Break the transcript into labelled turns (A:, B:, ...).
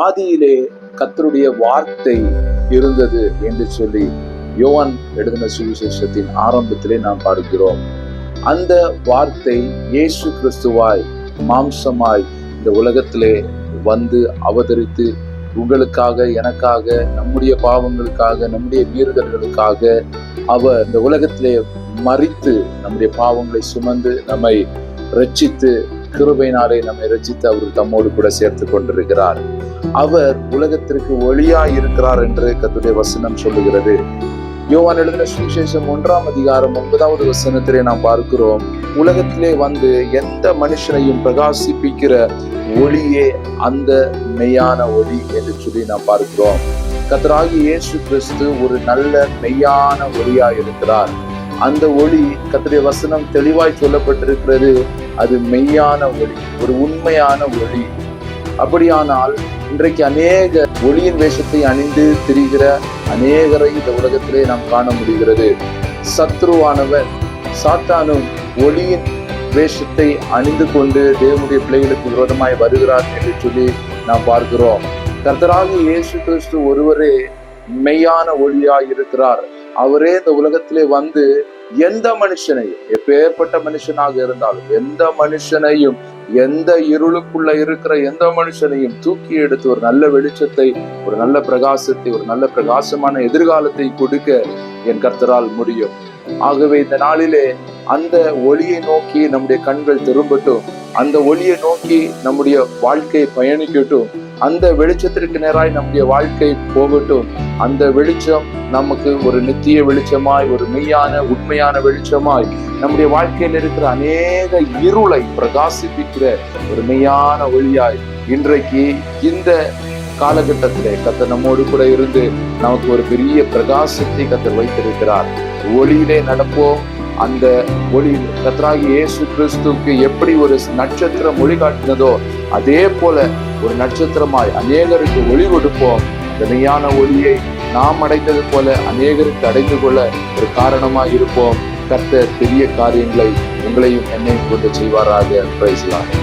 A: ஆதியிலே கர்த்தருடைய வார்த்தை இருந்தது என்று சொல்லி யோவான் எழுதின சுவிசேஷத்தின் ஆரம்பத்திலே நாம் பார்க்கிறோம். அந்த வார்த்தை இயேசு கிறிஸ்துவாய் மாம்சமாய் இந்த உலகத்திலே வந்து அவதரித்து உங்களுக்காக, எனக்காக, நம்முடைய பாவங்களுக்காக, நம்முடைய மீறுதல்களுக்காக அவர் இந்த உலகத்திலே மரித்து நம்முடைய பாவங்களை சுமந்து நம்மை ரட்சித்து கிருபையினாலே நம்மை ரட்சித்து அவர் தம்மோடு கூட சேர்த்து கொண்டிருக்கிறார். அவர் உலகத்திற்கு ஒளியாய் இருக்கிறார் என்று கர்த்தருடைய வசனம் சொல்லுகிறது. யோவான் எழுதின சுவிசேஷம் 1ஆம் அதிகாரம் 9வது வசனத்திலே நாம் பார்க்கிறோம், உலகத்திலே வந்து எந்த மனுஷனையும் பிரகாசிப்பிக்கிற ஒளியே அந்த மெய்யான ஒளி என்று சொல்லி நாம் பார்க்கிறோம். கர்த்தராகிய இயேசு கிறிஸ்து ஒரு நல்ல மெய்யான ஒளியாய் இருக்கிறார். அந்த ஒளி கர்த்தருடைய வசனம் தெளிவாய் சொல்லப்பட்டிருக்கிறது, அது மெய்யான ஒளி, ஒரு உண்மையான ஒளி. அப்படியானால் இன்றைக்கு அநேக ஒளியின் வேஷத்தை அணிந்து திரிகிற அநேகரை இந்த உலகத்திலே நாம் காண முடிகிறது. சத்ருவானவர் சாத்தானும் ஒளியின் வேஷத்தை அணிந்து கொண்டு தேவனுடைய பிள்ளைகளுக்கு விரோதமாய் வருகிறார் என்று சொல்லி நாம் பார்க்கிறோம். கர்த்தராகிய இயேசு கிறிஸ்து ஒருவரே மெய்யான ஒளியாய் இருக்கிறார். அவரே இந்த உலகத்திலே வந்து எந்த மனுஷனையும், எப்பேற்பட்ட மனுஷனாக இருந்தாலும், எந்த மனுஷனையும், எந்த இருளுக்குள்ள இருக்கிற எந்த மனுஷனையும் தூக்கி எடுத்து ஒரு நல்ல வெளிச்சத்தை, ஒரு நல்ல பிரகாசத்தை, ஒரு நல்ல பிரகாசமான எதிர்காலத்தை கொடுக்க என் கர்த்தரால் முடியும். ஆகவே இந்த நாளிலே அந்த ஒளியை நோக்கி நம்முடைய கண்கள் திரும்பட்டும், அந்த ஒளியை நோக்கி நம்முடைய வாழ்க்கை பயணிக்கட்டும், அந்த வெளிச்சத்திற்கு நேராய் நம்முடைய வாழ்க்கை போகட்டும். அந்த வெளிச்சம் நமக்கு ஒரு நித்திய வெளிச்சமாய், ஒரு மெய்யான உண்மையான வெளிச்சமாய், நம்முடைய வாழ்க்கையில் இருக்கிற அநேக இருளை பிரகாசிப்பிக்கிற ஒரு மெய்யான ஒளியாய் இன்றைக்கு இந்த காலகட்டத்திலே கர்த்தர் நம்மோடு கூட இருந்து நமக்கு ஒரு பெரிய பிரகாசத்தை கர்த்தர் வைத்திருக்கிறார். ஒளியிலே நடப்போம். அந்த ஒளி கர்த்தராகிய இயேசு கிறிஸ்துவுக்கு எப்படி ஒரு நட்சத்திரம் ஒளி காட்டினதோ அதே போல ஒரு நட்சத்திரமாய் அநேகருக்கு ஒளி கொடுப்போம். இந்த மெய்யான ஒளியை நாம் அடைந்தது போல அநேகருக்கு அடைந்து கொள்ள ஒரு காரணமாய் இருப்போம். கர்த்தர் பெரிய காரியங்களை உங்களையும் என்னையும் கொண்டு செய்வாராக. Praise the Lord.